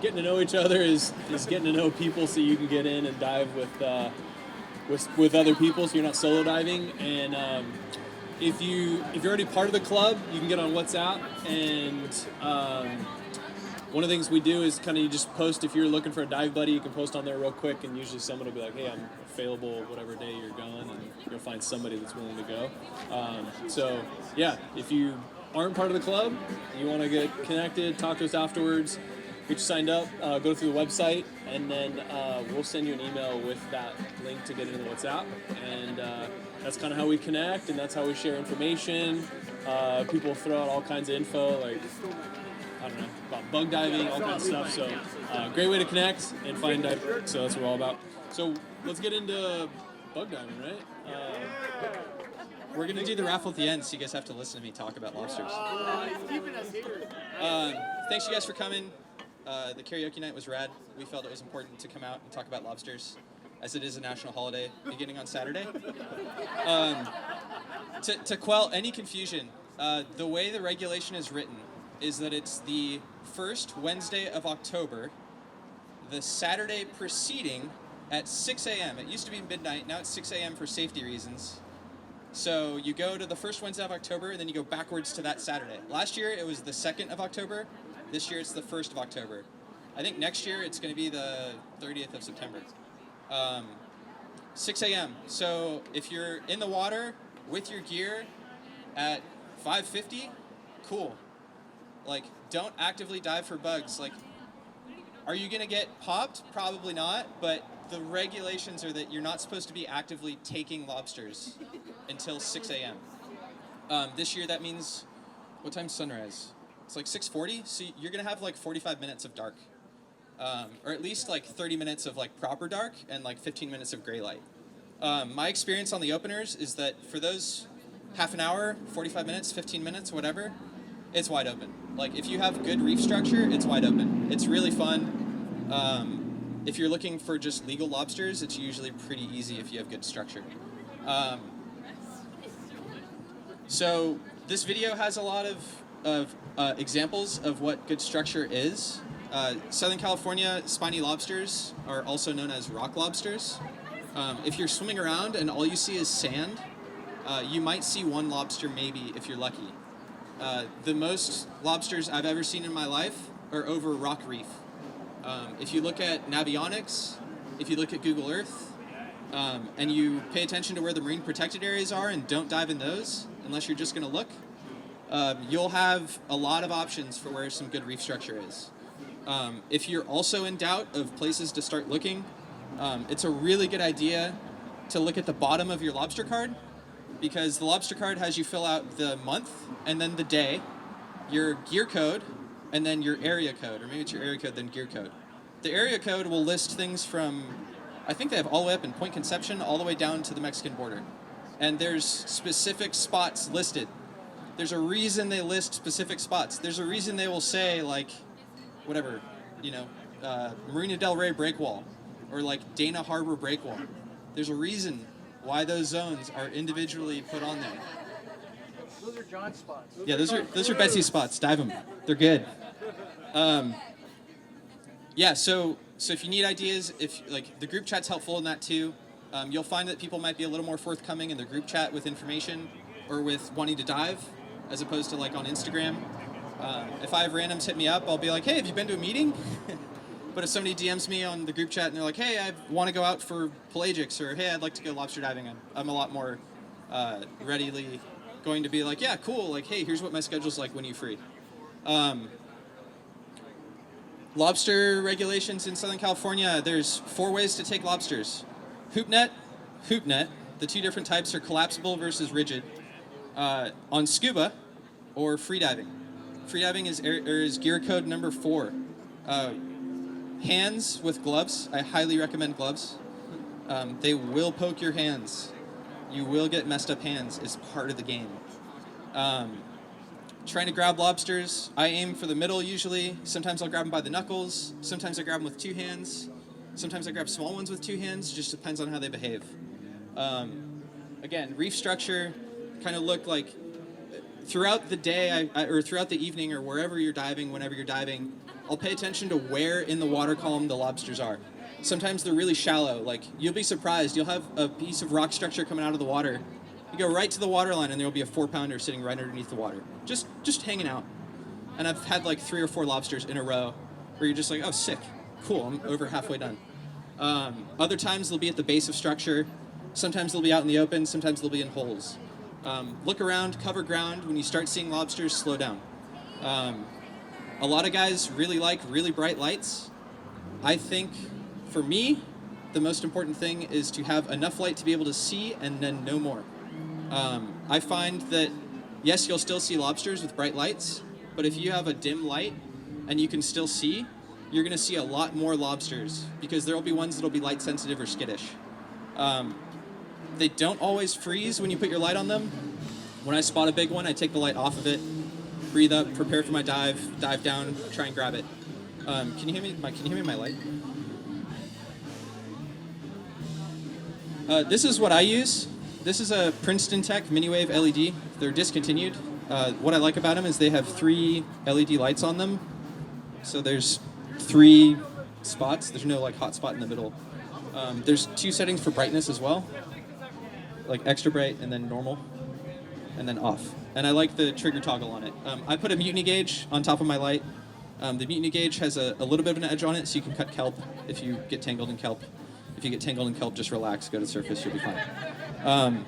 getting to know each other is getting to know people, so you can get in and dive with other people, so you're not solo diving. And if you're already part of the club, you can get on Wetsuit. And one of the things we do is kind of you just post, if you're looking for a dive buddy, you can post on there real quick, and usually someone will be like, hey, I'm available whatever day you're going, and you'll find somebody that's willing to go. So yeah, if you aren't part of the club, you want to get connected, talk to us afterwards, get you signed up, go through the website, and then we'll send you an email with that link to get into the WhatsApp. And that's kind of how we connect, and that's how we share information. People throw out all kinds of info, like, I don't know, about bug diving, all kinds of stuff. So great way to connect and find dive. So that's what we're all about. So let's get into bug diving, right? We're going to do the raffle at the end, so you guys have to listen to me talk about lobsters. Thanks you guys for coming. The karaoke night was rad. We felt it was important to come out and talk about lobsters, as it is a national holiday beginning on Saturday. To quell any confusion, the way the regulation is written is that it's the first Wednesday of October, the Saturday preceding at 6 a.m. It used to be midnight, now it's 6 a.m. for safety reasons. So you go to the first Wednesday of October, and then you go backwards to that Saturday. Last year, it was the 2nd of October. This year, it's the 1st of October. I think next year, it's going to be the 30th of September. 6 a.m. So if you're in the water with your gear at 5:50, cool. Like, don't actively dive for bugs. Like, are you going to get popped? Probably not, but the regulations are that you're not supposed to be actively taking lobsters until 6 a.m. This year, that means, what time's sunrise? It's like 6:40, so you're going to have like 45 minutes of dark. Or at least like 30 minutes of like proper dark and like 15 minutes of gray light. My experience on the openers is that for those half an hour, 45 minutes, 15 minutes, whatever, it's wide open. Like, if you have good reef structure, it's wide open. It's really fun. If you're looking for just legal lobsters, it's usually pretty easy if you have good structure. So this video has a lot of examples of what good structure is. Southern California spiny lobsters are also known as rock lobsters. If you're swimming around and all you see is sand, you might see one lobster maybe if you're lucky. The most lobsters I've ever seen in my life are over rock reef. If you look at Navionics, if you look at Google Earth, and you pay attention to where the marine protected areas are and don't dive in those, unless you're just going to look, you'll have a lot of options for where some good reef structure is. If you're also in doubt of places to start looking, it's a really good idea to look at the bottom of your lobster card, because the lobster card has you fill out the month and then the day, your gear code, and then your area code, or maybe it's your area code then gear code. The area code will list things from, I think they have all the way up in Point Conception all the way down to the Mexican border. And there's specific spots listed. There's a reason they list specific spots. There's a reason they will say, like, whatever, Marina Del Rey breakwall, or like Dana Harbor breakwall. There's a reason why those zones are individually put on there. Those are John's spots. Yeah, those are Betsy's spots. Dive them. They're good. Yeah, so if you need ideas, if like the group chat's helpful in that too. You'll find that people might be a little more forthcoming in the group chat with information or with wanting to dive, as opposed to like on Instagram. If I have randoms hit me up, I'll be like, hey, have you been to a meeting? But if somebody DMs me on the group chat and they're like, hey, I want to go out for pelagics, or hey, I'd like to go lobster diving, I'm a lot more readily going to be like, yeah, cool, like, hey, here's what my schedule's like when you free. Lobster regulations in Southern California, there's 4 ways to take lobsters. Hoop net. The 2 different types are collapsible versus rigid. On scuba or freediving. Freediving is gear code number 4. Hands with gloves. I highly recommend gloves. They will poke your hands. You will get messed up hands. It's part of the game. Trying to grab lobsters, I aim for the middle usually. Sometimes I'll grab them by the knuckles. Sometimes I grab them with 2 hands. Sometimes I grab small ones with 2 hands. Just depends on how they behave. Again, reef structure kind of look like throughout the day or throughout the evening or wherever you're diving, whenever you're diving, I'll pay attention to where in the water column the lobsters are. Sometimes they're really shallow. Like, you'll be surprised. You'll have a piece of rock structure coming out of the water. You go right to the water line, and there will be a 4-pounder sitting right underneath the water, just hanging out. And I've had like 3 or 4 lobsters in a row where you're just like, oh, sick, cool, I'm over halfway done. Other times they'll be at the base of structure. Sometimes they'll be out in the open. Sometimes they'll be in holes. Look around, cover ground. When you start seeing lobsters, slow down. A lot of guys really like really bright lights. I think, for me, the most important thing is to have enough light to be able to see and then no more. I find that, yes, you'll still see lobsters with bright lights, but if you have a dim light and you can still see, you're going to see a lot more lobsters because there will be ones that will be light sensitive or skittish. They don't always freeze when you put your light on them. When I spot a big one, I take the light off of it, breathe up, prepare for my dive down, try and grab it. Can you hear me? Can you hear me in my light? This is what I use. This is a Princeton Tech Miniwave LED. They're discontinued. What I like about them is they have 3 LED lights on them. So there's 3 spots. There's no like hot spot in the middle. There's 2 settings for brightness as well, like extra bright and then normal, and then off. And I like the trigger toggle on it. I put a mutiny gauge on top of my light. The mutiny gauge has a little bit of an edge on it, so you can cut kelp if you get tangled in kelp. If you get tangled in kelp, just relax, go to the surface, you'll be fine.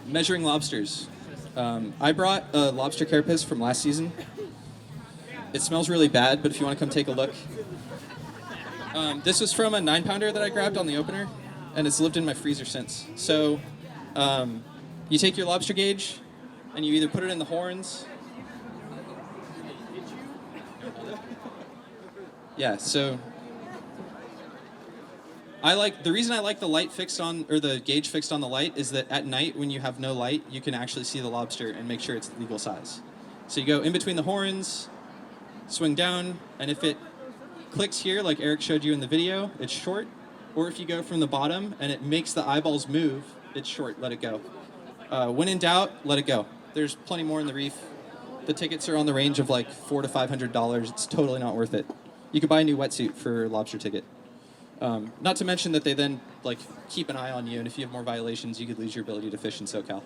Measuring lobsters. I brought a lobster carapace from last season. It smells really bad, but if you want to come take a look. This was from a 9-pounder that I grabbed on the opener, and it's lived in my freezer since. So you take your lobster gauge, and you either put it in the horns. Yeah, so the reason I like the light fixed on, or the gauge fixed on the light, is that at night when you have no light, you can actually see the lobster and make sure it's legal size. So you go in between the horns, swing down, and if it clicks here, like Eric showed you in the video, it's short. Or if you go from the bottom and it makes the eyeballs move, it's short, let it go. When in doubt, let it go. There's plenty more in the reef. The tickets are on the range of like $400 to $500. It's totally not worth it. You could buy a new wetsuit for a lobster ticket. Not to mention that they then like keep an eye on you, and if you have more violations, you could lose your ability to fish in SoCal.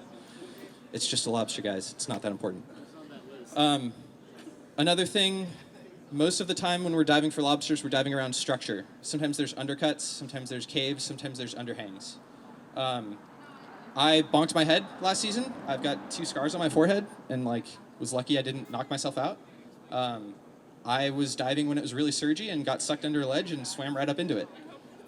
It's just a lobster, guys. It's not that important. Another thing, most of the time when we're diving for lobsters, we're diving around structure. Sometimes there's undercuts, sometimes there's caves, sometimes there's underhangs. I bonked my head last season. I've got 2 scars on my forehead, and like was lucky I didn't knock myself out. I was diving when it was really surgy and got sucked under a ledge and swam right up into it.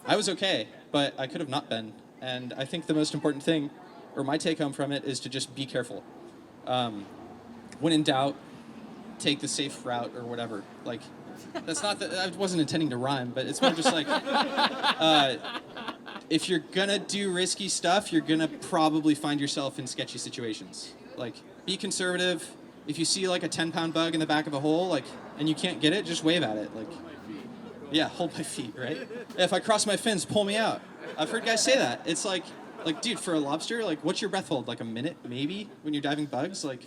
I was okay, but I could have not been. And I think the most important thing, or my take home from it, is to just be careful. When in doubt, take the safe route or whatever. Like, that's not that I wasn't intending to rhyme, but it's more just like, if you're gonna do risky stuff, you're gonna probably find yourself in sketchy situations. Like, be conservative. If you see like a 10-pound bug in the back of a hole, like, and you can't get it, just wave at it. Like, yeah, hold my feet, right? If I cross my fins, pull me out. I've heard guys say that. It's like, dude, for a lobster, like, what's your breath hold? Like a minute, maybe, when you're diving bugs? Like,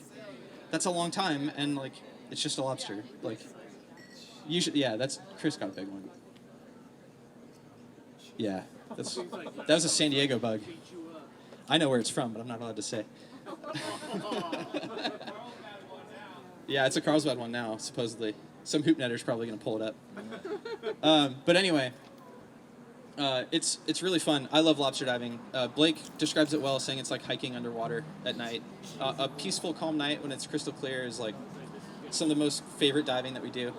that's a long time, and like, it's just a lobster. Like, usually, yeah, Chris got a big one. Yeah, that was a San Diego bug. I know where it's from, but I'm not allowed to say. Yeah, it's a Carlsbad one now, supposedly. Some hoop netter's probably going to pull it up. But anyway, it's really fun. I love lobster diving. Blake describes it well, saying it's like hiking underwater at night. A peaceful, calm night when it's crystal clear is like some of the most favorite diving that we do.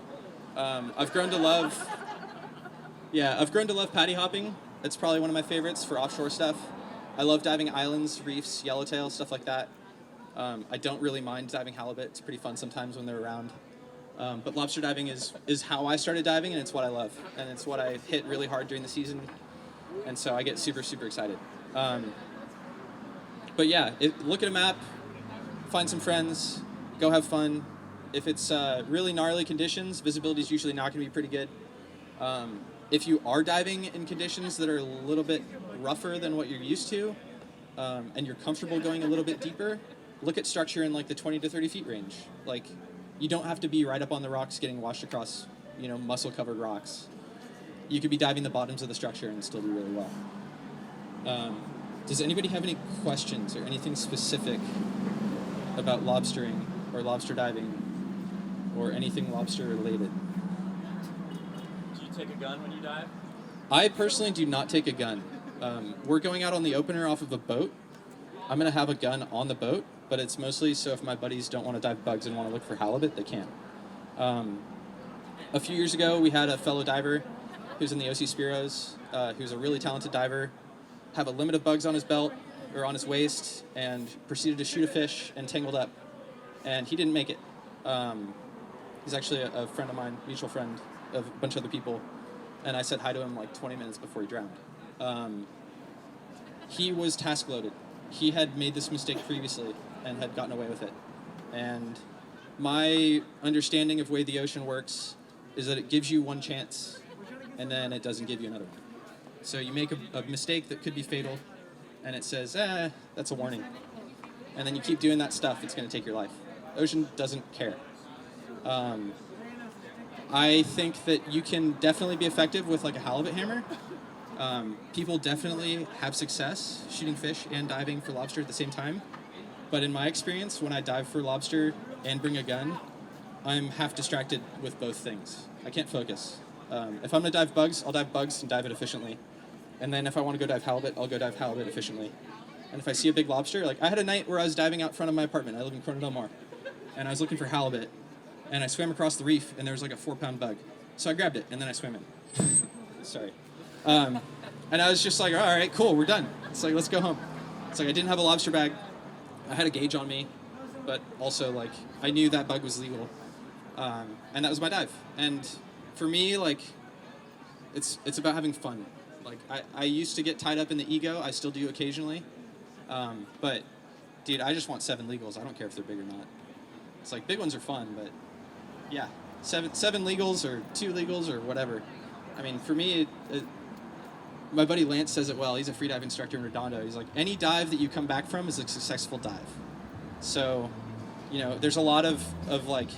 I've grown to love patty hopping. It's probably one of my favorites for offshore stuff. I love diving islands, reefs, yellowtail, stuff like that. I don't really mind diving halibut. It's pretty fun sometimes when they're around. But lobster diving is how I started diving, and it's what I love. And it's what I hit really hard during the season. And so I get super, super excited. But yeah, look at a map, find some friends, go have fun. If it's really gnarly conditions, visibility is usually not going to be pretty good. If you are diving in conditions that are a little bit rougher than what you're used to, and you're comfortable going a little bit deeper, look at structure in like the 20 to 30 feet range. Like, you don't have to be right up on the rocks getting washed across, muscle-covered rocks. You could be diving the bottoms of the structure and still do really well. Does anybody have any questions or anything specific about lobstering or lobster diving or anything lobster related? Do you take a gun when you dive? I personally do not take a gun. We're going out on the opener off of a boat. I'm going to have a gun on the boat, but it's mostly so if my buddies don't want to dive bugs and want to look for halibut, they can. A few years ago, we had a fellow diver who's in the OC Spiros, who's a really talented diver, have a limit of bugs on his belt or on his waist, and proceeded to shoot a fish and tangled up. And he didn't make it. He's actually a friend of mine, mutual friend of a bunch of other people. And I said hi to him like 20 minutes before he drowned. He was task loaded. He had made this mistake previously and had gotten away with it. And my understanding of the way the ocean works is that it gives you one chance, and then it doesn't give you another one. So you make a mistake that could be fatal, and it says, that's a warning. And then you keep doing that stuff, it's going to take your life. Ocean doesn't care. I think that you can definitely be effective with like a halibut hammer. People definitely have success shooting fish and diving for lobster at the same time. But in my experience, when I dive for lobster and bring a gun, I'm half distracted with both things. I can't focus. If I'm going to dive bugs, I'll dive bugs and dive it efficiently. And then if I want to go dive halibut, I'll go dive halibut efficiently. And if I see a big lobster, like I had a night where I was diving out front of my apartment. I live in Corona Del Mar. And I was looking for halibut. And I swam across the reef, and there was like a 4-pound bug. So I grabbed it, and then I swam in. Sorry. And I was just like, all right, cool, we're done. It's like, let's go home. It's like I didn't have a lobster bag. I had a gauge on me, but also like I knew that bug was legal. And that was my dive. And for me, like, it's about having fun. Like I used to get tied up in the ego. I still do occasionally. But dude, I just want 7 legals. I don't care if they're big or not. It's like big ones are fun, but yeah, seven legals or 2 legals or whatever. I mean, for me, my buddy Lance says it well. He's a freedive instructor in Redondo. He's like, any dive that you come back from is a successful dive. So, there's a lot of like,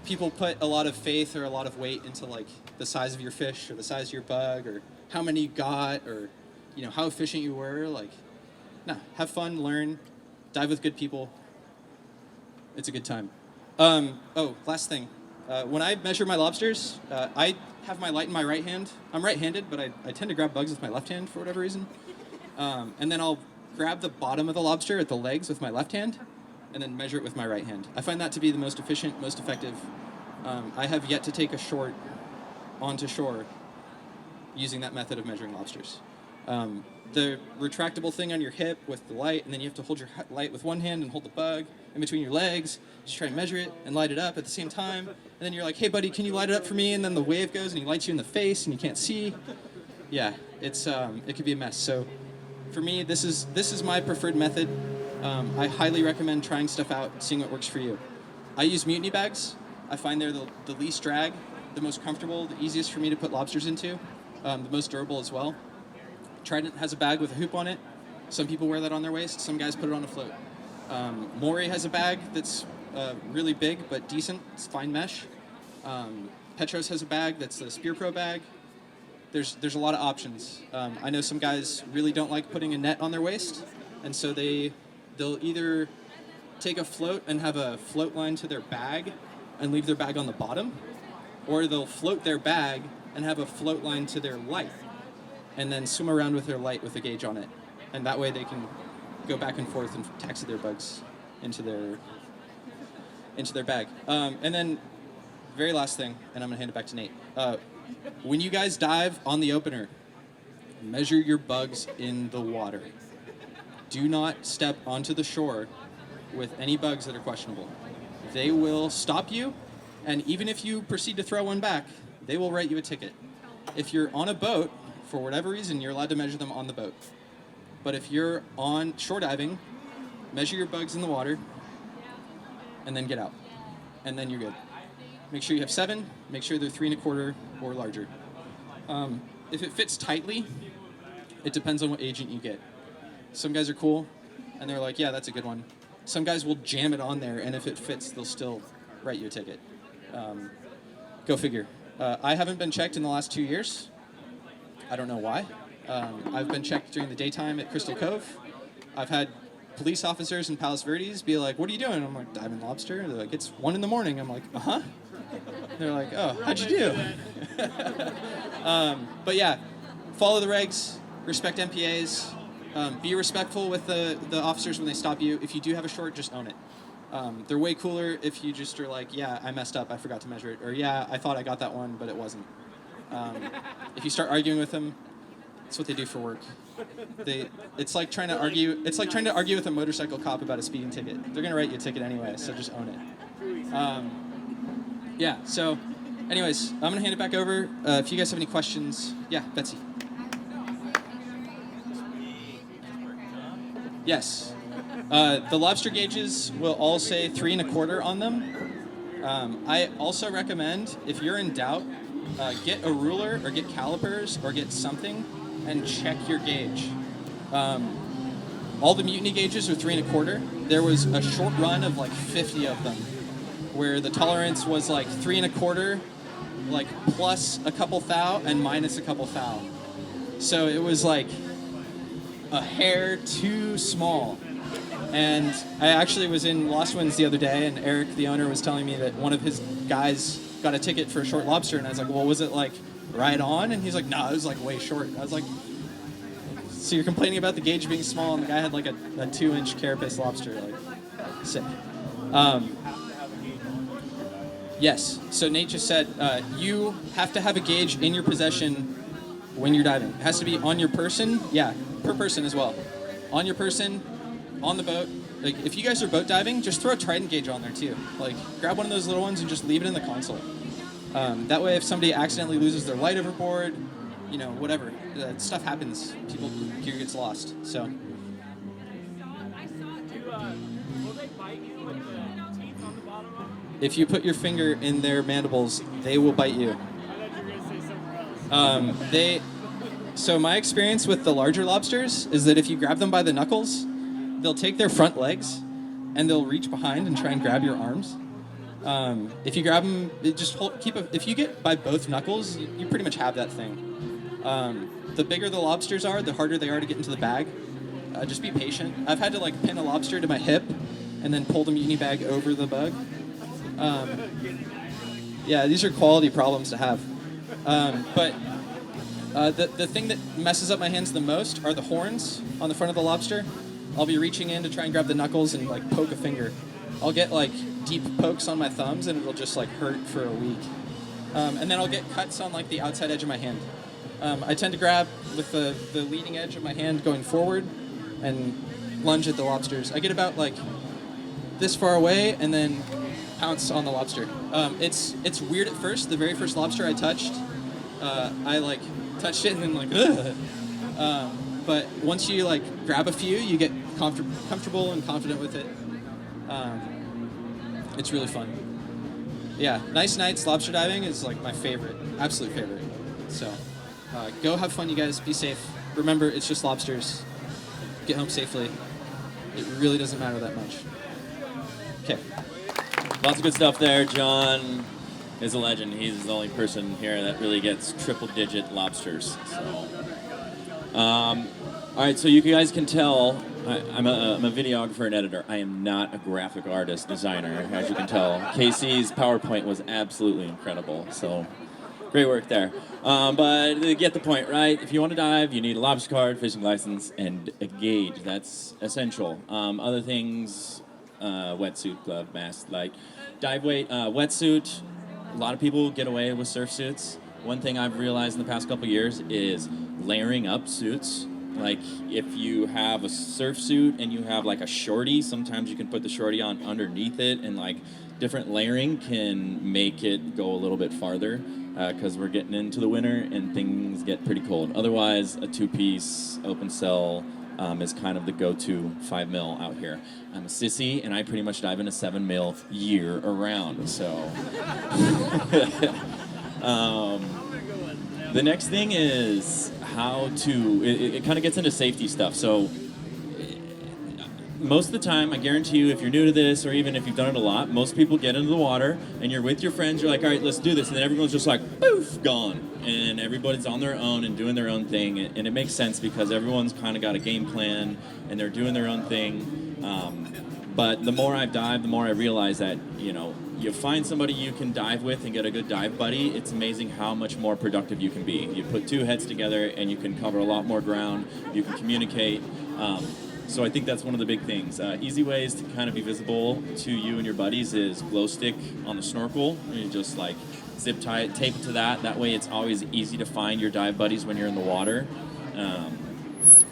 people put a lot of faith or a lot of weight into like the size of your fish or the size of your bug or how many you got or, how efficient you were. Like, no, have fun, learn, dive with good people. It's a good time. Last thing. When I measure my lobsters, I have my light in my right hand. I'm right-handed, but I tend to grab bugs with my left hand for whatever reason. And then I'll grab the bottom of the lobster at the legs with my left hand, and then measure it with my right hand. I find that to be the most efficient, most effective. I have yet to take a short onto shore using that method of measuring lobsters. The retractable thing on your hip with the light, and then you have to hold your light with one hand and hold the bug in between your legs, just try and measure it and light it up at the same time. And then you're like, hey buddy, can you light it up for me? And then the wave goes and he lights you in the face and you can't see. Yeah, it could be a mess. So for me, this is my preferred method. I highly recommend trying stuff out, seeing what works for you. I use mutiny bags. I find they're the least drag, the most comfortable, the easiest for me to put lobsters into, the most durable as well. Trident has a bag with a hoop on it. Some people wear that on their waist. Some guys put it on a float. Moray has a bag that's really big but decent. It's fine mesh. Petros has a bag that's a Spear Pro bag. There's a lot of options. I know some guys really don't like putting a net on their waist, and so they'll either take a float and have a float line to their bag and leave their bag on the bottom, or they'll float their bag and have a float line to their light and then swim around with their light with a gauge on it. And that way they can go back and forth and taxi their bugs into their bag. And then, very last thing, and I'm going to hand it back to Nate. When you guys dive on the opener, measure your bugs in the water. Do not step onto the shore with any bugs that are questionable. They will stop you, and even if you proceed to throw one back, they will write you a ticket. If you're on a boat, for whatever reason, you're allowed to measure them on the boat. But if you're on shore diving, measure your bugs in the water, and then get out. And then you're good. Make sure you have 7, make sure they're 3 1/4 or larger. If it fits tightly, it depends on what agent you get. Some guys are cool, and they're like, yeah, that's a good one. some guys will jam it on there, and if it fits, they'll still write you a ticket. Go figure. I haven't been checked in the last 2 years. I don't know why. I've been checked during the daytime at Crystal Cove. I've had police officers in Palos Verdes be like, "What are you doing?" I'm like, "Diving lobster." They're like, "It's 1 a.m." I'm like, "Uh-huh." They're like, "Oh, how'd you do?" But yeah, follow the regs, respect MPAs, be respectful with the officers when they stop you. If you do have a short, just own it. They're way cooler if you just are like, "Yeah, I messed up, I forgot to measure it," or "Yeah, I thought I got that one, but it wasn't." If you start arguing with them, that's what they do for work. It's like trying to argue. It's like trying to argue with a motorcycle cop about a speeding ticket. They're gonna write you a ticket anyway, so just own it. Yeah. So, anyways, I'm gonna hand it back over. If you guys have any questions, yeah, Betsy. Yes. The lobster gauges will all say 3 1/4 on them. I also recommend, if you're in doubt, get a ruler or get calipers or get something and check your gauge. All the mutiny gauges are 3 1/4. There was a short run of like 50 of them where the tolerance was like 3 1/4, like plus a couple thou and minus a couple thou. So it was like a hair too small. And I actually was in Lost Winds the other day, and Eric, the owner, was telling me that one of his guys got a ticket for a short lobster, and I was like, "Well, was it like right on?" And he's like, "No, it was like way short." I was like, "So you're complaining about the gauge being small, and the guy had like a 2-inch carapace lobster, like sick." Yes. So Nate just said you have to have a gauge in your possession when you're diving. It has to be on your person. Yeah, per person as well. On your person, on the boat. Like if you guys are boat diving, just throw a Trident gauge on there too. Like grab one of those little ones and just leave it in the console. That way, if somebody accidentally loses their light overboard, you know, whatever, stuff happens. Gear gets lost. So. Will they bite you with the teeth on the bottom of them? If you put your finger in their mandibles, they will bite you. I thought you were going to say something else. So my experience with the larger lobsters is that if you grab them by the knuckles, they'll take their front legs and they'll reach behind and try and grab your arms. If you grab them, if you get by both knuckles, you pretty much have that thing. The bigger the lobsters are, the harder they are to get into the bag. Just be patient. I've had to like pin a lobster to my hip and then pull the mutiny bag over the bug. Yeah, these are quality problems to have. But the thing that messes up my hands the most are the horns on the front of the lobster. I'll be reaching in to try and grab the knuckles and like poke a finger. I'll get like deep pokes on my thumbs and it'll just like hurt for a week. And then I'll get cuts on like the outside edge of my hand. I tend to grab with the leading edge of my hand going forward and lunge at the lobsters. I get about like this far away and then pounce on the lobster. It's weird at first. The very first lobster I touched, I like touched it and then like, ugh. But once you like grab a few, you get comfortable and confident with it. It's really fun. Yeah, nice nights lobster diving is like my favorite, absolute favorite. So go have fun, you guys. Be safe. Remember, it's just lobsters. Get home safely. It really doesn't matter that much. Okay. Lots of good stuff there. John is a legend. He's the only person here that really gets triple-digit lobsters. So, all right, so you guys can tell I'm a videographer and editor. I am not a graphic artist, designer, as you can tell. Casey's PowerPoint was absolutely incredible, so great work there. But you get the point, right? If you want to dive, you need a lobster card, fishing license, and a gauge. That's essential. Other things, wetsuit, glove, mask, like dive weight, wetsuit. A lot of people get away with surf suits. One thing I've realized in the past couple years is layering up suits. Like if you have a surf suit and you have like a shorty, sometimes you can put the shorty on underneath it, and like different layering can make it go a little bit farther because we're getting into the winter and things get pretty cold. Otherwise, a 2-piece open cell is kind of the go-to 5 mil out here. I'm a sissy and I pretty much dive in a 7 mil year around. So the next thing is how to, it kind of gets into safety stuff. So most of the time, I guarantee you, if you're new to this, or even if you've done it a lot, most people get into the water, and you're with your friends, you're like, all right, let's do this, and then everyone's just like, poof, gone. And everybody's on their own and doing their own thing, and it makes sense because everyone's kind of got a game plan, and they're doing their own thing. But the more I've dived, the more I realize that, you find somebody you can dive with and get a good dive buddy, it's amazing how much more productive you can be. You put two heads together and you can cover a lot more ground, you can communicate. So I think that's one of the big things. Easy ways to kind of be visible to you and your buddies is glow stick on the snorkel. You just like zip tie it, tape it to that. That way it's always easy to find your dive buddies when you're in the water.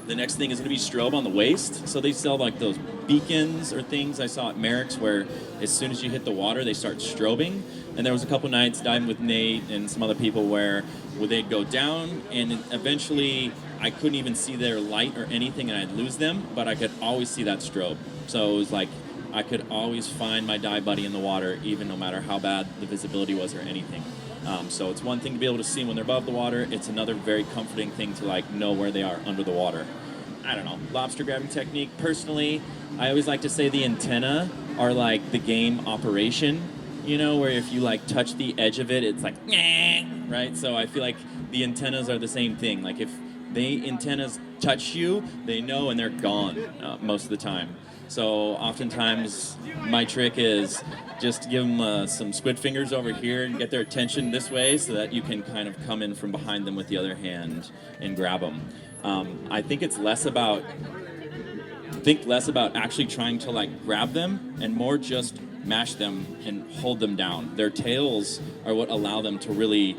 The next thing is going to be strobe on the waist. So they sell like those beacons or things I saw at Merrick's where as soon as you hit the water, they start strobing. And there was a couple nights diving with Nate and some other people where they'd go down and eventually I couldn't even see their light or anything and I'd lose them, but I could always see that strobe. So it was like I could always find my dive buddy in the water, even no matter how bad the visibility was or anything. So it's one thing to be able to see when they're above the water. It's another very comforting thing to like know where they are under the water. I don't know, lobster grabbing technique. Personally, I always like to say the antenna are like the game operation, where if you like touch the edge of it, it's like, right? So I feel like the antennas are the same thing. Like if the antennas touch you, they know and they're gone most of the time. So oftentimes my trick is just give them some squid fingers over here and get their attention this way so that you can kind of come in from behind them with the other hand and grab them. I think it's less about actually trying to like grab them and more just mash them and hold them down. Their tails are what allow them to really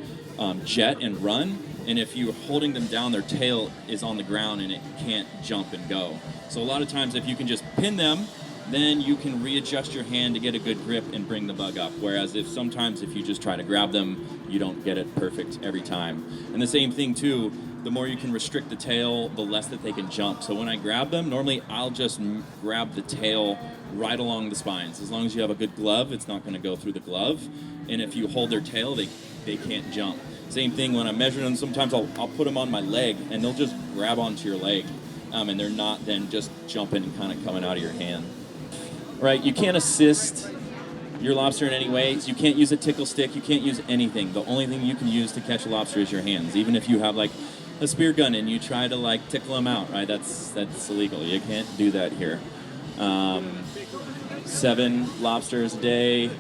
jet and run. And if you're holding them down, their tail is on the ground and it can't jump and go. So a lot of times if you can just pin them, then you can readjust your hand to get a good grip and bring the bug up. Whereas if you just try to grab them, you don't get it perfect every time. And the same thing too, the more you can restrict the tail, the less that they can jump. So when I grab them, normally I'll just grab the tail right along the spines. As long as you have a good glove, it's not going to go through the glove. And if you hold their tail, they can't jump. Same thing when I'm measuring them, sometimes I'll put them on my leg and they'll just grab onto your leg. And they're not then just jumping and kind of coming out of your hand. Right, you can't assist your lobster in any way. You can't use a tickle stick, you can't use anything. The only thing you can use to catch a lobster is your hands. Even if you have like a spear gun and you try to like tickle them out, right? That's illegal. You can't do that here. 7 lobsters a day.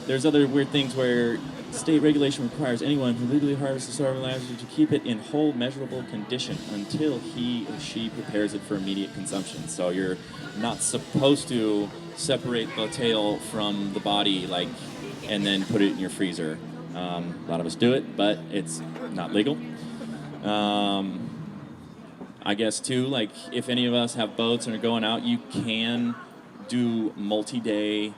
There's other weird things where state regulation requires anyone who legally harvests a starving lobster to keep it in whole measurable condition until he or she prepares it for immediate consumption. So you're not supposed to separate the tail from the body and then put it in your freezer. A lot of us do it, but it's not legal. I guess too, like if any of us have boats and are going out, you can do multi-day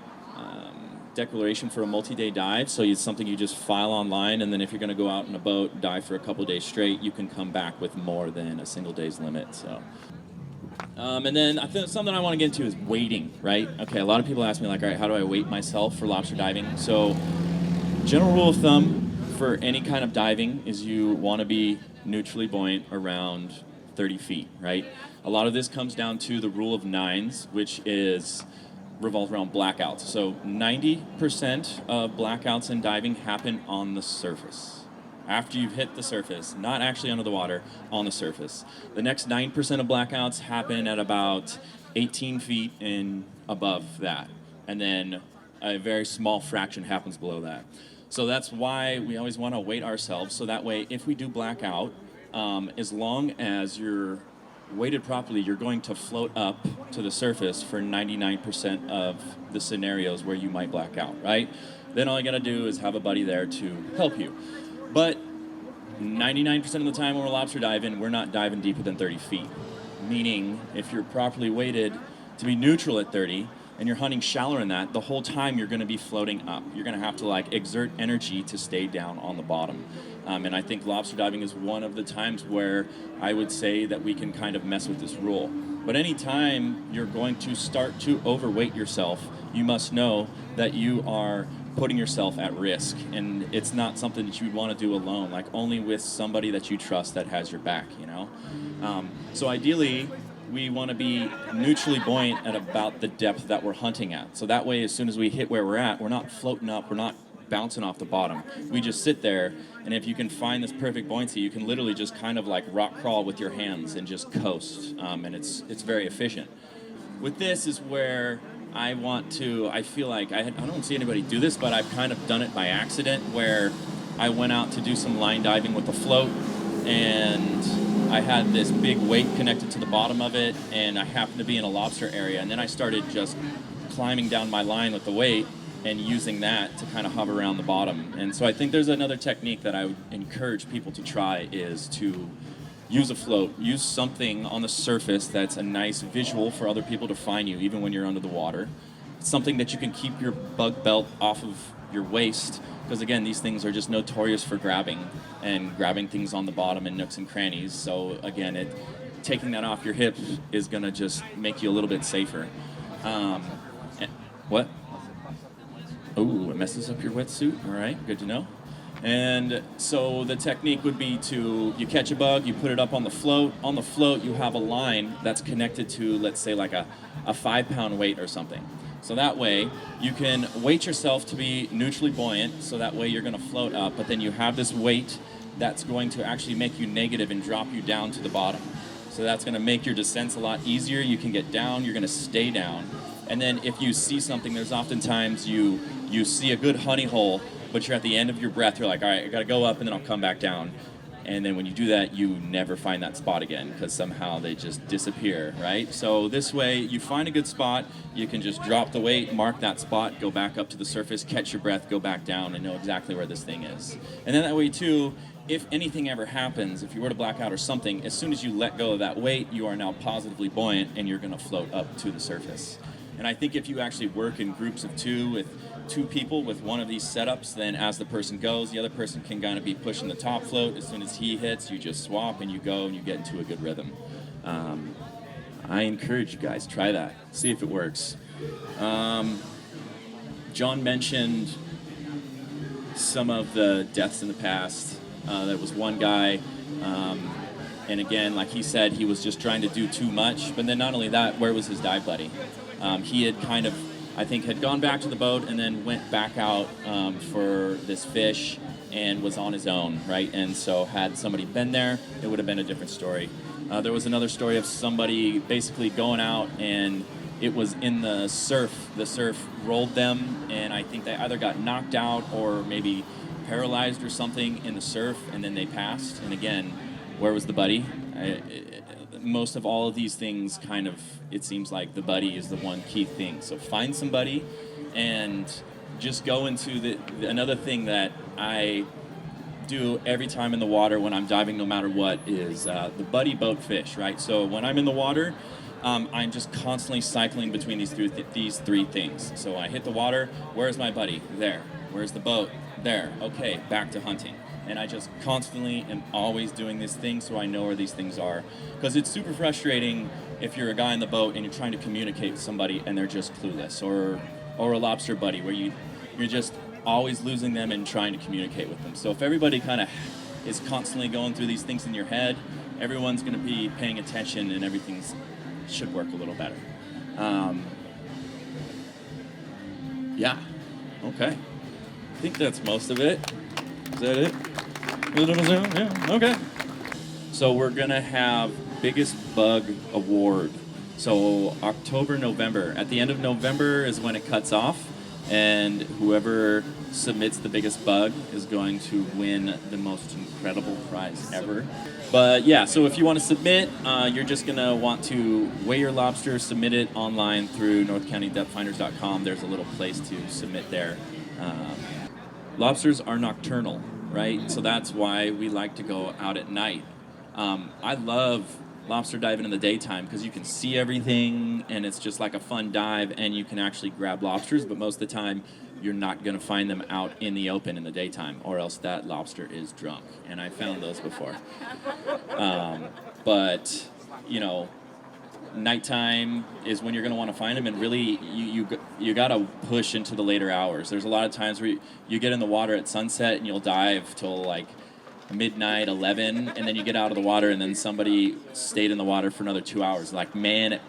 declaration for a multi-day dive. So it's something you just file online, and then if you're going to go out in a boat, dive for a couple days straight, you can come back with more than a single day's limit. So, and then I think something I want to get into is weighting, right? Okay, a lot of people ask me like, all right, how do I weight myself for lobster diving? So, general rule of thumb for any kind of diving is you want to be neutrally buoyant around 30 feet, right? A lot of this comes down to the rule of nines, which revolves around blackouts. So 90% of blackouts in diving happen on the surface. After you've hit the surface, not actually under the water, on the surface. The next 9% of blackouts happen at about 18 feet and above that. And then a very small fraction happens below that. So that's why we always want to weight ourselves, so that way if we do black out, as long as you're weighted properly, you're going to float up to the surface for 99% of the scenarios where you might black out, right? Then all you gotta do is have a buddy there to help you. But 99% of the time when we're lobster diving, we're not diving deeper than 30 feet. Meaning, if you're properly weighted to be neutral at 30, and you're hunting shallower than that, the whole time you're gonna be floating up. You're gonna have to exert energy to stay down on the bottom. And I think lobster diving is one of the times where I would say that we can kind of mess with this rule. But anytime you're going to start to overweight yourself, you must know that you are putting yourself at risk. And it's not something that you would want to do alone, only with somebody that you trust that has your back, So ideally, we want to be neutrally buoyant at about the depth that we're hunting at. So that way, as soon as we hit where we're at, we're not floating up, we're not bouncing off the bottom. We just sit there, and if you can find this perfect buoyancy, you can literally just kind of like rock crawl with your hands and just coast, and it's very efficient. With this is where I feel like, I don't see anybody do this, but I've kind of done it by accident, where I went out to do some line diving with a float, and I had this big weight connected to the bottom of it, and I happened to be in a lobster area, and then I started just climbing down my line with the weight and using that to kind of hover around the bottom. And so I think there's another technique that I would encourage people to try, is to use a float, use something on the surface that's a nice visual for other people to find you, even when you're under the water. It's something that you can keep your bug belt off of your waist, because again, these things are just notorious for grabbing things on the bottom in nooks and crannies. So again, taking that off your hip is gonna just make you a little bit safer. What? Oh, it messes up your wetsuit. All right, good to know. And so the technique would be you catch a bug, you put it up on the float. On the float, you have a line that's connected to, let's say, like a 5-pound weight or something. So that way, you can weight yourself to be neutrally buoyant, so that way you're going to float up, but then you have this weight that's going to actually make you negative and drop you down to the bottom. So that's going to make your descents a lot easier. You can get down, you're going to stay down. And then if you see something, there's oftentimes you see a good honey hole, but you're at the end of your breath, you're like, all right, I gotta go up and then I'll come back down. And then when you do that, you never find that spot again, because somehow they just disappear, right? So this way, you find a good spot, you can just drop the weight, mark that spot, go back up to the surface, catch your breath, go back down, and know exactly where this thing is. And then that way too, if anything ever happens, if you were to black out or something, as soon as you let go of that weight, you are now positively buoyant and you're gonna float up to the surface. And I think if you actually work in groups of two, with 2 people with one of these setups, then as the person goes, the other person can kind of be pushing the top float. As soon as he hits, you just swap and you go and you get into a good rhythm. I encourage you guys, try that, see if it works. John mentioned some of the deaths in the past. There was one guy, and again, like he said, he was just trying to do too much. But then not only that, where was his dive buddy? He had kind of, I think, had gone back to the boat and then went back out for this fish and was on his own, right? And so had somebody been there, it would have been a different story. There was another story of somebody basically going out, and it was in the surf. The surf rolled them, and I think they either got knocked out or maybe paralyzed or something in the surf, and then they passed. And again, where was the buddy? Most of all of these things kind of, it seems like the buddy is the one key thing. So find somebody and just go into another thing that I do every time in the water when I'm diving, no matter what, is the buddy boat fish, right? So when I'm in the water, I'm just constantly cycling between these three things. So I hit the water, where's my buddy? There. Where's the boat? There. Okay, back to hunting. And I just constantly am always doing this thing, so I know where these things are. Because it's super frustrating if you're a guy in the boat and you're trying to communicate with somebody and they're just clueless, or a lobster buddy where you're just always losing them and trying to communicate with them. So if everybody kind of is constantly going through these things in your head, everyone's going to be paying attention and everything should work a little better. Yeah, okay. I think that's most of it. Is that it? Yeah, okay. So we're gonna have biggest bug award. So October, November. At the end of November is when it cuts off, and whoever submits the biggest bug is going to win the most incredible prize ever. But yeah, so if you want to submit, you're just gonna want to weigh your lobster, submit it online through northcountydepthfinders.com. There's a little place to submit there. Lobsters are nocturnal, right? So that's why we like to go out at night. I love lobster diving in the daytime because you can see everything and it's just like a fun dive and you can actually grab lobsters, but most of the time you're not going to find them out in the open in the daytime, or else that lobster is drunk. And I found those before. But, you know, nighttime is when you're going to want to find them, and really you got to push into the later hours. There's a lot of times where you get in the water at sunset and you'll dive till like midnight, 11, and then you get out of the water, and then somebody stayed in the water for another 2 hours. Like, man, at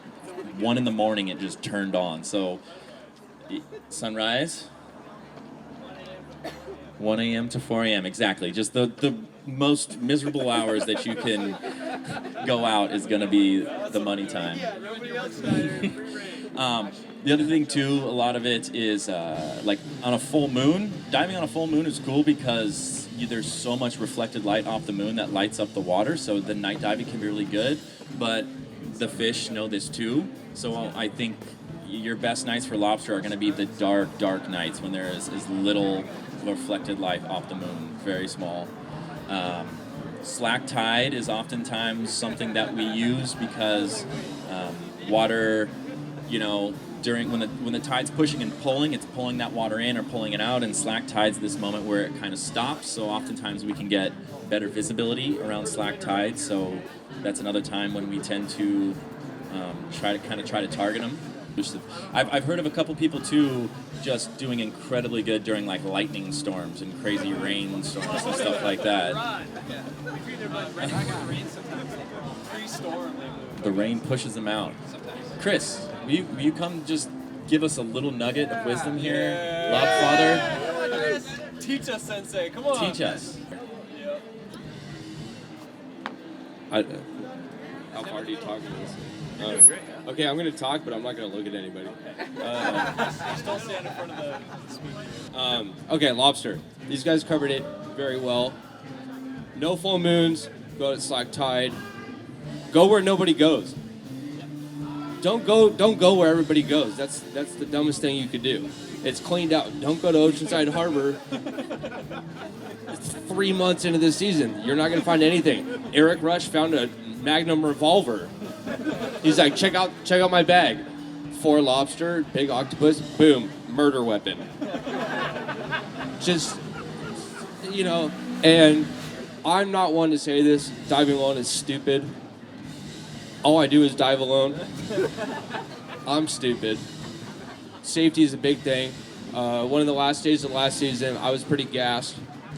1 in the morning, it just turned on. So, sunrise, 1 a.m. to 4 a.m., exactly. Just the most miserable hours that you can go out is going to be the money time. The other thing, too, a lot of it is, like, on a full moon, diving on a full moon is cool because there's so much reflected light off the moon that lights up the water, so the night diving can be really good, but the fish know this, too. So I think your best nights for lobster are going to be the dark, dark nights when there is as little reflected light off the moon, very small. Slack tide is oftentimes something that we use because water, during when the tide's pushing and pulling, it's pulling that water in or pulling it out, and slack tide's this moment where it kind of stops. So oftentimes we can get better visibility around slack tide. So that's another time when we tend to try to target them. I've heard of a couple people too just doing incredibly good during like lightning storms and crazy rain storms and stuff like that. The rain pushes them out. Chris, will you come just give us a little nugget of wisdom here? Lobfather? Teach us, Sensei. Come on. Teach us. How far do you talk in this? Okay, I'm going to talk, but I'm not going to look at anybody. Just don't stand in front of the speaker. Okay, lobster. These guys covered it very well. No full moons. Go at slack tide. Go where nobody goes. Don't go where everybody goes. That's the dumbest thing you could do. It's cleaned out. Don't go to Oceanside Harbor. It's 3 months into the season. You're not going to find anything. Eric Rush found a Magnum revolver. He's like, check out my bag. 4 lobster, big octopus, boom, murder weapon. Just, and I'm not one to say this. Diving alone is stupid. All I do is dive alone. I'm stupid. Safety is a big thing. One of the last days of last season, I was pretty gassed.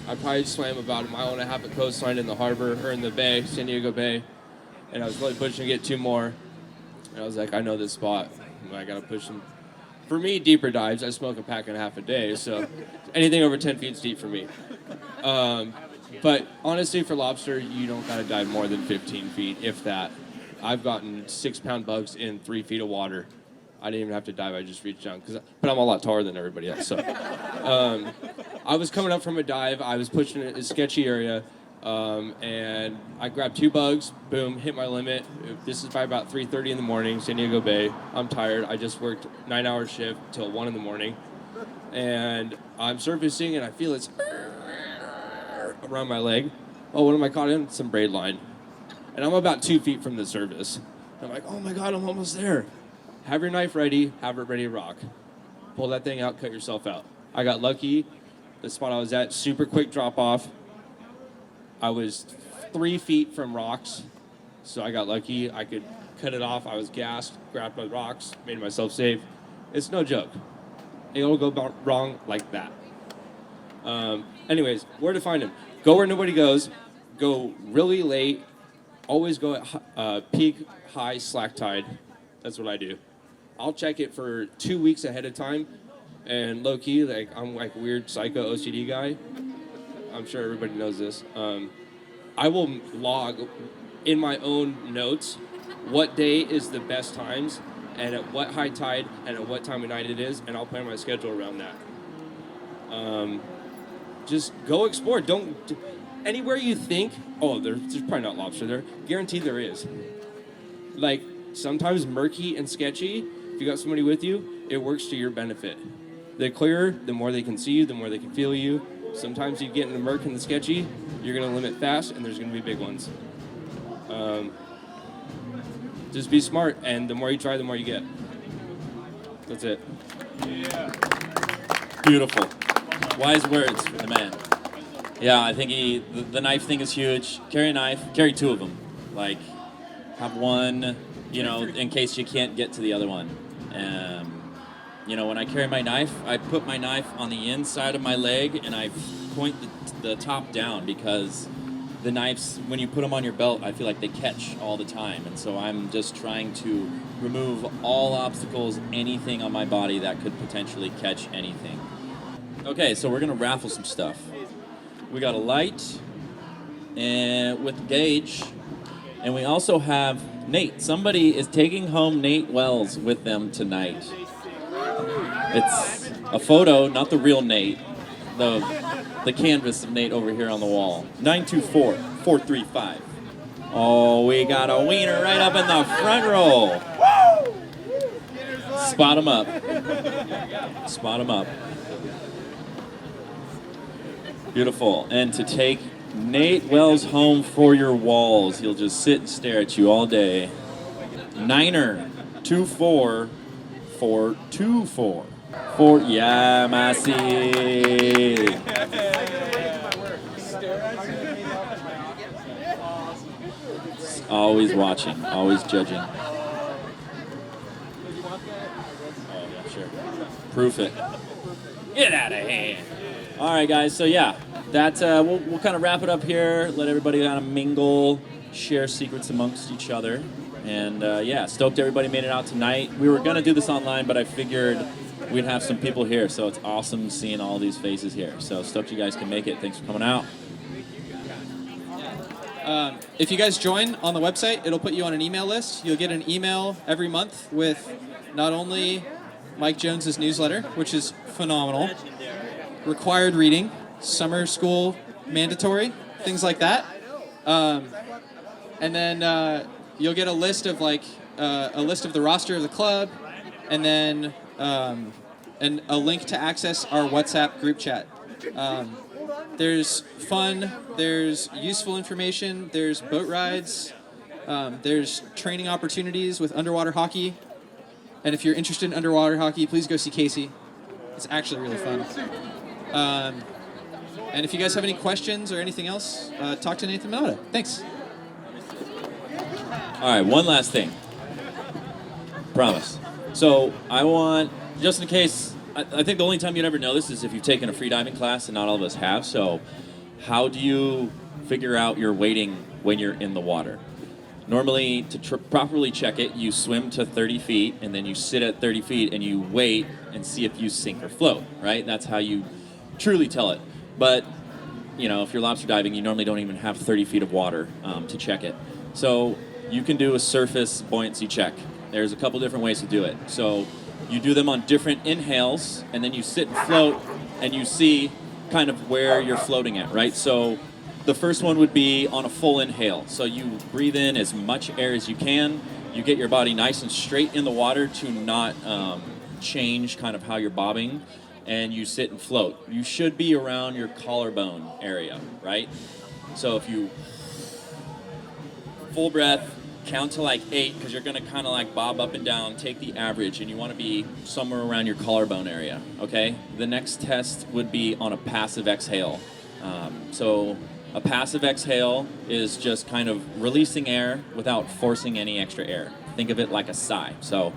I probably swam about a mile and a half of coastline in the harbor, or in the bay, San Diego Bay. And I was really pushing to get 2 more. And I was like, I know this spot. I got to push them. For me, deeper dives, I smoke a pack and a half a day. So anything over 10 feet is deep for me. But honestly, for lobster, you don't got to dive more than 15 feet, if that. I've gotten 6-pound bugs in 3 feet of water. I didn't even have to dive. I just reached down. But I'm a lot taller than everybody else. So I was coming up from a dive. I was pushing a sketchy area. And I grabbed 2 bugs. Boom, hit my limit. This is by about 3:30 in the morning, San Diego Bay. I'm tired. I just worked 9-hour shift till 1 in the morning. And I'm surfacing, and I feel it's around my leg. Oh, what am I caught in? Some braid line. And I'm about 2 feet from the surface. I'm like, oh my God, I'm almost there. Have your knife ready. Have it ready to rock. Pull that thing out, cut yourself out. I got lucky. The spot I was at, super quick drop off. I was 3 feet from rocks, so I got lucky. I could cut it off. I was gassed, grabbed my rocks, made myself safe. It's no joke. It'll go wrong like that. Anyways, where to find him? Go where nobody goes. Go really late. Always go at peak, high, slack tide. That's what I do. I'll check it for 2 weeks ahead of time. And low-key, I'm like a weird psycho OCD guy. I'm sure everybody knows this. I will log in my own notes what day is the best times and at what high tide and at what time of night it is, and I'll plan my schedule around that. Just go explore. Don't anywhere you think, oh, there's probably not lobster there. Guaranteed there is. Like, sometimes murky and sketchy, if you got somebody with you, it works to your benefit. The clearer, the more they can see you, the more they can feel you. Sometimes you get in the murk and the sketchy, you're going to limit fast, and there's going to be big ones. Just be smart, and the more you try, the more you get. That's it. Yeah. Beautiful. Wise words from the man. Yeah, I think the knife thing is huge. Carry a knife, carry 2 of them. Like, have one, in case you can't get to the other one. When I carry my knife, I put my knife on the inside of my leg and I point the top down because the knives, when you put them on your belt, I feel like they catch all the time. And so I'm just trying to remove all obstacles, anything on my body that could potentially catch anything. Okay, so we're gonna raffle some stuff. We got a light and with the gauge, and we also have Nate. Somebody is taking home Nate Wells with them tonight. It's a photo, not the real Nate. The canvas of Nate over here on the wall. 924-435. Oh, we got a wiener right up in the front row. Spot him up. Spot him up. Beautiful. And to take Nate Wells home for your walls, he'll just sit and stare at you all day. Niner 24424. Yeah, Massey. Always watching, always judging. Oh, yeah, sure. Proof it. Get out of here. All right, guys. So yeah, that's we'll kind of wrap it up here. Let everybody kind of mingle, share secrets amongst each other, and yeah, stoked everybody made it out tonight. We were gonna do this online, but I figured we'd have some people here, so it's awesome seeing all these faces here. So stoked you guys can make it. Thanks for coming out. If you guys join on the website, it'll put you on an email list. You'll get an email every month with not only Mike Jones's newsletter, which is phenomenal, required reading, summer school mandatory, things like that. And then you'll get a list of the roster of the club, and then and a link to access our WhatsApp group chat. There's fun, there's useful information, there's boat rides, there's training opportunities with underwater hockey. And if you're interested in underwater hockey, please go see Casey. It's actually really fun. And if you guys have any questions or anything else, talk to Nathan Melda. Thanks. All right, one last thing. Promise. So I want, just in case, I think the only time you'd ever know this is if you've taken a freediving class, and not all of us have. So how do you figure out your weighting when you're in the water? Normally, to properly check it, you swim to 30 feet, and then you sit at 30 feet, and you wait and see if you sink or float, right? That's how you truly tell it. But, you know, if you're lobster diving, you normally don't even have 30 feet of water to check it. So you can do a surface buoyancy check. There's a couple different ways to do it. So you do them on different inhales, and then you sit and float, and you see kind of where you're floating at, right? So the first one would be on a full inhale. So you breathe in as much air as you can. You get your body nice and straight in the water to not change kind of how you're bobbing, and you sit and float. You should be around your collarbone area, right? So if you full breath, count to like 8, because you're going to kind of like bob up and down, take the average, and you want to be somewhere around your collarbone area, okay? The next test would be on a passive exhale. So a passive exhale is just kind of releasing air without forcing any extra air. Think of it like a sigh. So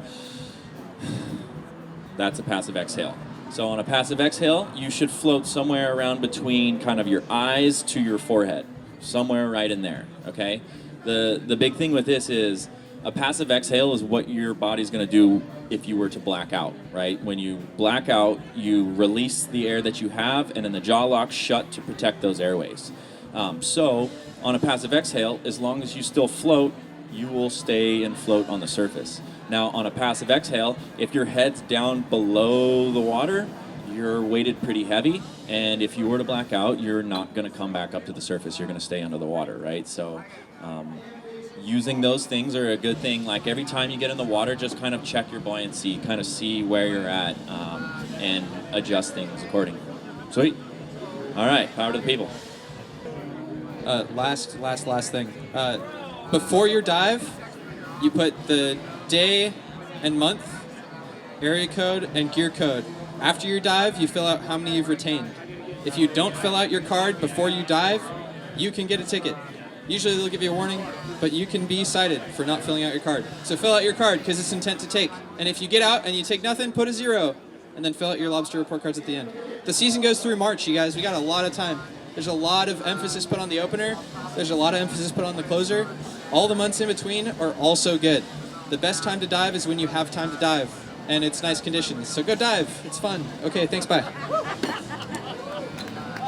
that's a passive exhale. So on a passive exhale, you should float somewhere around between kind of your eyes to your forehead, somewhere right in there, okay? The big thing with this is a passive exhale is what your body's going to do if you were to black out, right? When you black out, you release the air that you have, and then the jaw locks shut to protect those airways. So on a passive exhale, as long as you still float, you will stay and float on the surface. Now, on a passive exhale, if your head's down below the water, you're weighted pretty heavy, and if you were to black out, you're not going to come back up to the surface. You're going to stay under the water, right? So using those things are a good thing. Like every time you get in the water, just kind of check your buoyancy, kind of see where you're at, and adjust things accordingly. Sweet. All right, power to the people. Last thing. Before your dive, you put the day and month, area code, and gear code. After your dive, you fill out how many you've retained. If you don't fill out your card before you dive, you can get a ticket. Usually they'll give you a warning, but you can be cited for not filling out your card. So fill out your card, because it's intent to take. And if you get out and you take nothing, put a 0, and then fill out your lobster report cards at the end. The season goes through March, you guys. We got a lot of time. There's a lot of emphasis put on the opener. There's a lot of emphasis put on the closer. All the months in between are also good. The best time to dive is when you have time to dive, and it's nice conditions. So go dive. It's fun. Okay, thanks, bye.